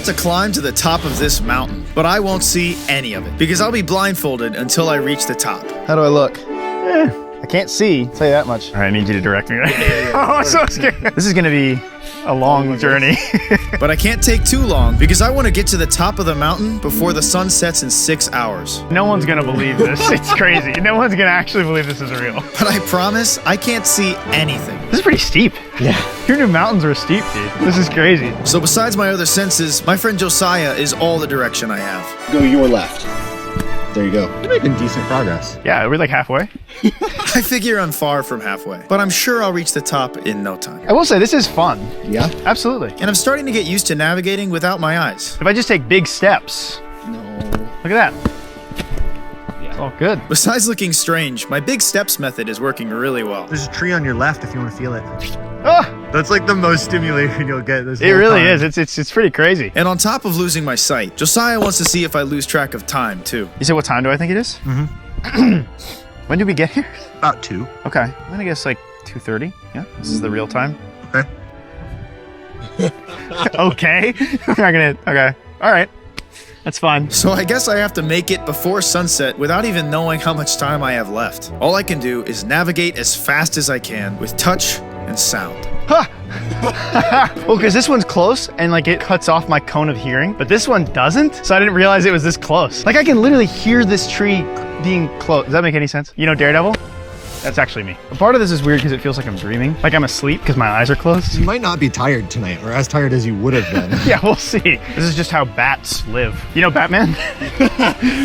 about to climb to the top of this mountain, but I won't see any of it because I'll be blindfolded until I reach the top. How do I look? I can't see, I'll tell you that much. All right, I need you to direct me. Oh, I'm so scared. This is gonna be a long journey. But I can't take too long because I want to get to the top of the mountain before the sun sets in 6 hours. No one's gonna believe this. It's crazy. No one's gonna actually believe this is real. But I promise I can't see anything. This is pretty steep. Yeah. Your new mountains were steep, dude. This is crazy. So besides my other senses, my friend Josiah is all the direction I have. Go your left. There you go. You're making decent progress. Yeah, we're like halfway. I figure I'm far from halfway, but I'm sure I'll reach the top in no time. I will say, this is fun. Yeah? Absolutely. And I'm starting to get used to navigating without my eyes. If I just take big steps. No. Look at that. Yeah. It's all good. Besides looking strange, my big steps method is working really well. There's a tree on your left if you want to feel it. Oh, That's like the most stimulating you'll get this it whole really time. is. It's pretty crazy. And on top of losing my sight, Josiah wants to see if I lose track of time too. You said what time do I think it is? Mm-hmm. When did we get here? About 2. Okay. I'm gonna guess like 2:30. Yeah, this is the real time. Okay. Okay. I'm not gonna. Okay. All right. That's fine. So I guess I have to make it before sunset without even knowing how much time I have left. All I can do is navigate as fast as I can with touch and sound. Huh. Well, because this one's close and like it cuts off my cone of hearing, but this one doesn't. So I didn't realize it was this close. Like I can literally hear this tree being close. Does that make any sense? You know Daredevil? That's actually me. A part of this is weird because it feels like I'm dreaming. Like I'm aslead because my eyes are closed. You might not be tired tonight, or as tired as you would have been. Yeah, we'll see. This is just how bats live. You know Batman?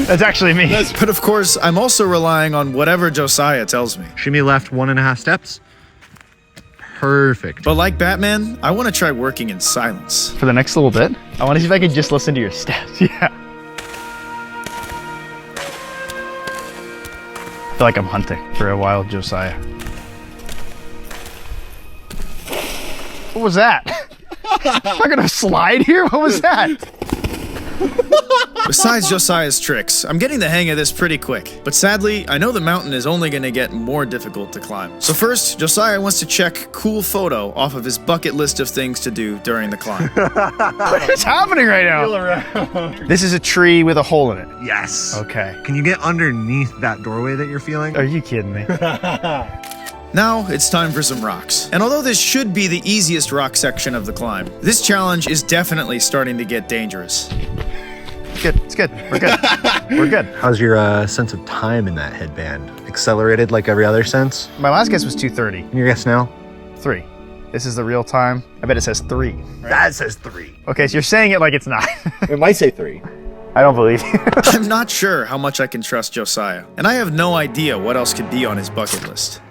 That's actually me. But of course, I'm also relying on whatever Josiah tells me. Shimmy left 1.5 steps. Perfect. But like Batman, I want to try working in silence. For the next little bit, I want to see if I can just listen to your steps. Yeah. I feel like I'm hunting for a wild Josiah. What was that? Am I gonna slide here? What was that? Besides Josiah's tricks, I'm getting the hang of this pretty quick. But sadly, I know the mountain is only going to get more difficult to climb. So first, Josiah wants to check cool photo off of his bucket list of things to do during the climb. What is happening right now? This is a tree with a hole in it. Yes. Okay. Can you get underneath that doorway that you're feeling? Are you kidding me? Now it's time for some rocks. And although this should be the easiest rock section of the climb, this challenge is definitely starting to get dangerous. It's good. It's good. We're good. We're good. How's your sense of time in that headband? Accelerated like every other sense? My last guess was 2:30. And your guess now? 3. This is the real time. I bet it says 3. Right? That says 3. Okay, so you're saying it like it's not. It might say 3. I don't believe you. I'm not sure how much I can trust Josiah, and I have no idea what else could be on his bucket list.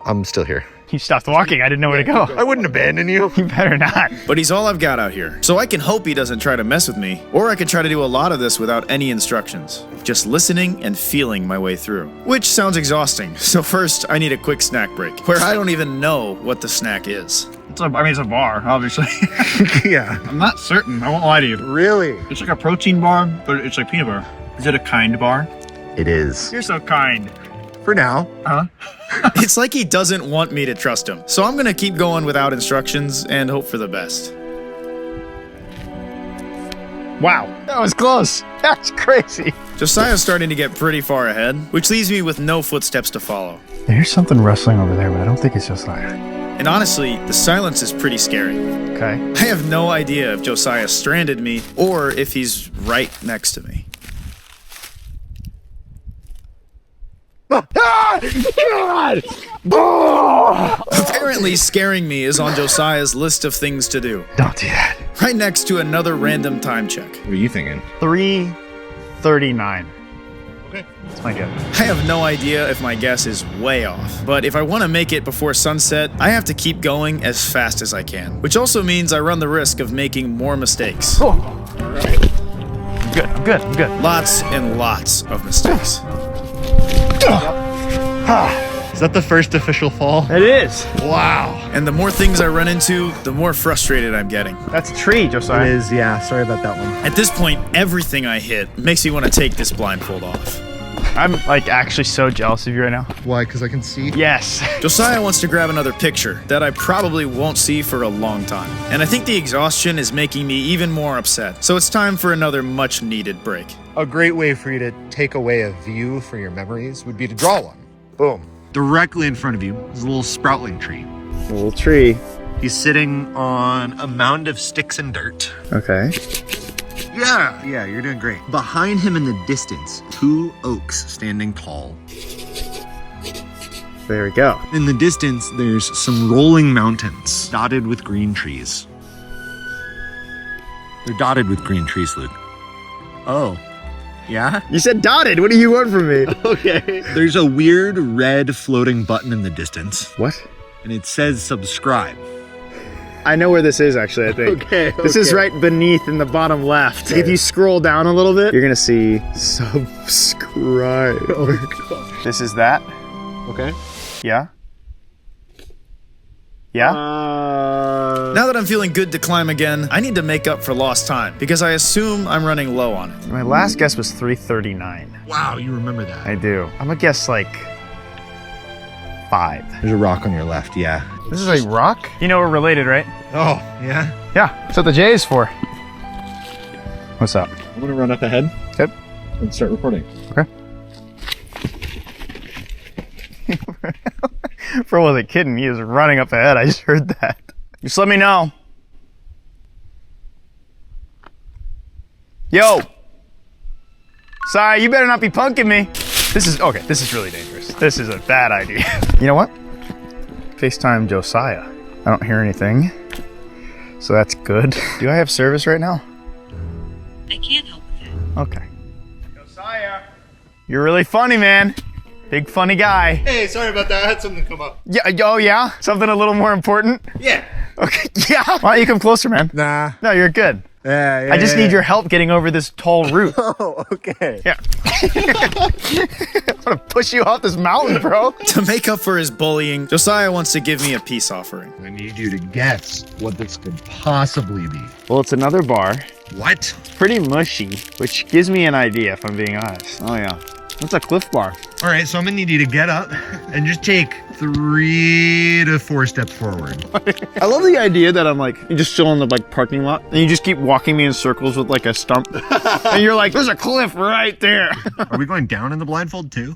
I'm still here. You stopped walking. I didn't know where to go. I wouldn't abandon you. You better not. But he's all I've got out here, so I can hope he doesn't try to mess with me, or I could try to do a lot of this without any instructions, just listening and feeling my way through. Which sounds exhausting, so first I need a quick snack break, where I don't even know what the snack is. It's a bar, obviously. Yeah. I'm not certain. I won't lie to you. Really? It's like a protein bar, but it's like peanut butter. Is it a kind bar? It is. You're so kind. For now. Huh? It's like he doesn't want me to trust him, so I'm gonna keep going without instructions and hope for the best. Wow. That was close. That's crazy. Josiah's starting to get pretty far ahead, which leaves me with no footsteps to follow. There's something rustling over there, but I don't think it's Josiah. And honestly, the silence is pretty scary. Okay. I have no idea if Josiah stranded me or if he's right next to me. God! Apparently, scaring me is on Josiah's list of things to do, Don't do that. right next to another random time check. What are you thinking? 3:39. Okay. That's my guess. I have no idea if my guess is way off, but if I want to make it before sunset, I have to keep going as fast as I can, which also means I run the risk of making more mistakes. Oh. All right. I'm good. I'm good. I'm good. Lots and lots of mistakes. Is that the first official fall? It is. Wow. And the more things I run into, the more frustrated I'm getting. That's a tree, Josiah. It is, yeah. Sorry about that one. At this point, everything I hit makes me want to take this blindfold off. I'm like actually so jealous of you right now. Why? Because I can see. Yes. Josiah wants to grab another picture that I probably won't see for a long time. And I think the exhaustion is making me even more upset. So it's time for another much needed break. A great way for you to take away a view for your memories would be to draw one. Boom. Directly in front of you is a little sproutling tree. A little tree. He's sitting on a mound of sticks and dirt. Okay. Yeah, you're doing great. Behind him in the distance, 2 oaks standing tall. There we go. In the distance, there's some rolling mountains dotted with green trees. They're dotted with green trees, Luke. Oh, yeah? You said dotted. What do you want from me? Okay. There's a weird red floating button in the distance, What? and it says subscribe. I know where this is actually, I think. Okay. This is right beneath in the bottom left. If you scroll down a little bit, you're gonna see subscribe. Oh, This is that. okay. Yeah. Yeah. Now that I'm feeling good to climb again, I need to make up for lost time because I assume I'm running low on it. My last guess was 3:39. Wow, you remember that. I do. I'm gonna guess like 5. There's a rock on your left, yeah. This is a rock? You know we're related, right? Oh, yeah? Yeah. That's what the J is for. What's up? I'm gonna run up ahead. Okay. And start recording. Okay. Bro wasn't kidding. He was running up ahead. I just heard that. Just let me know. Yo. Sorry, you better not be punking me. This is really dangerous. This is a bad idea. You know what? FaceTime Josiah. I don't hear anything. So that's good. Do I have service right now? I can't help with that. Okay. Josiah. You're really funny, man. Big funny guy. Hey, sorry about that. I had something come up. Yeah, oh yeah? Something a little more important? Yeah. Okay, yeah. Why don't you come closer, man? Nah. No, you're good. Yeah, I just need your help getting over this tall root. Oh, okay. Yeah. I'm gonna push you off this mountain, bro. To make up for his bullying, Josiah wants to give me a peace offering. I need you to guess what this could possibly be. Well, it's another bar. What? Pretty mushy, which gives me an idea if I'm being honest. Oh yeah. It's a Cliff Bar. All right, so I'm gonna need you to get up and just take 3 to 4 steps forward. I love the idea that I'm like, you just chill in the like parking lot and you just keep walking me in circles with like a stump. And you're like, there's a cliff right there. Are we going down in the blindfold too?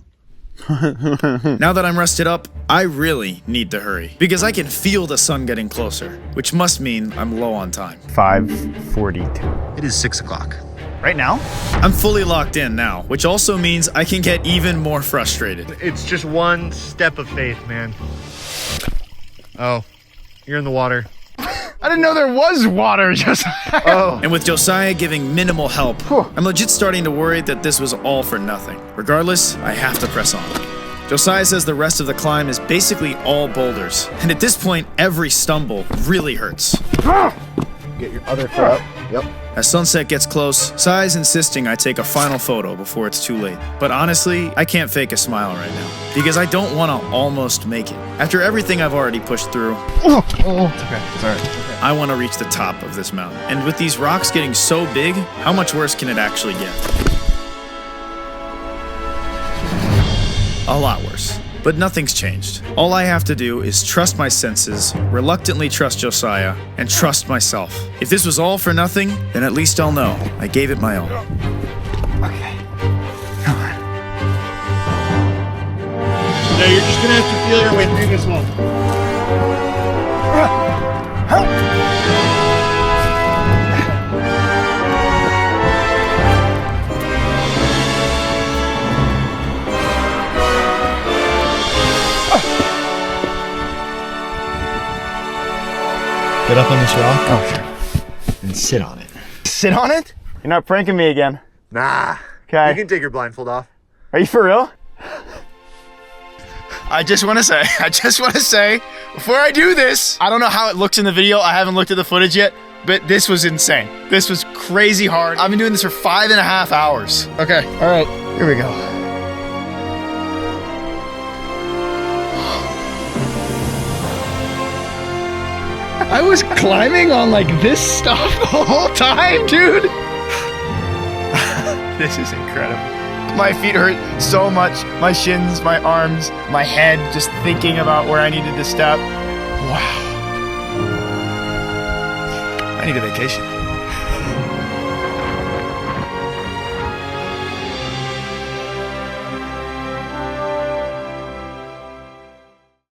Now that I'm rested up, I really need to hurry because I can feel the sun getting closer, which must mean I'm low on time. 5:42. It is 6 o'clock. Right now? I'm fully locked in now, which also means I can get even more frustrated. It's just one step of faith, man. Oh, you're in the water. I didn't know there was water, just. Oh. And with Josiah giving minimal help, I'm legit starting to worry that this was all for nothing. Regardless, I have to press on. Josiah says the rest of the climb is basically all boulders, and at this point, every stumble really hurts. Get your other foot up. Yep. As sunset gets close, Sai's insisting I take a final photo before it's too late. But honestly, I can't fake a smile right now, because I don't want to almost make it. After everything I've already pushed through, It's okay. Sorry. I want to reach the top of this mountain. And with these rocks getting so big, how much worse can it actually get? A lot worse. But nothing's changed. All I have to do is trust my senses, reluctantly trust Josiah, and trust myself. If this was all for nothing, then at least I'll know I gave it my all. Okay. Come on. No, you're just gonna have to feel your way through this one. Get up on this rock. Oh, sure. And sit on it. Sit on it? You're not pranking me again. Nah. Okay. You can take your blindfold off. Are you for real? I just want to say, before I do this, I don't know how it looks in the video. I haven't looked at the footage yet, but this was insane. This was crazy hard. I've been doing this for 5.5 hours. Okay, all right, here we go. I was climbing on like this stuff the whole time, dude. This is incredible. My feet hurt so much. My shins, my arms, my head, just thinking about where I needed to step. Wow. I need a vacation.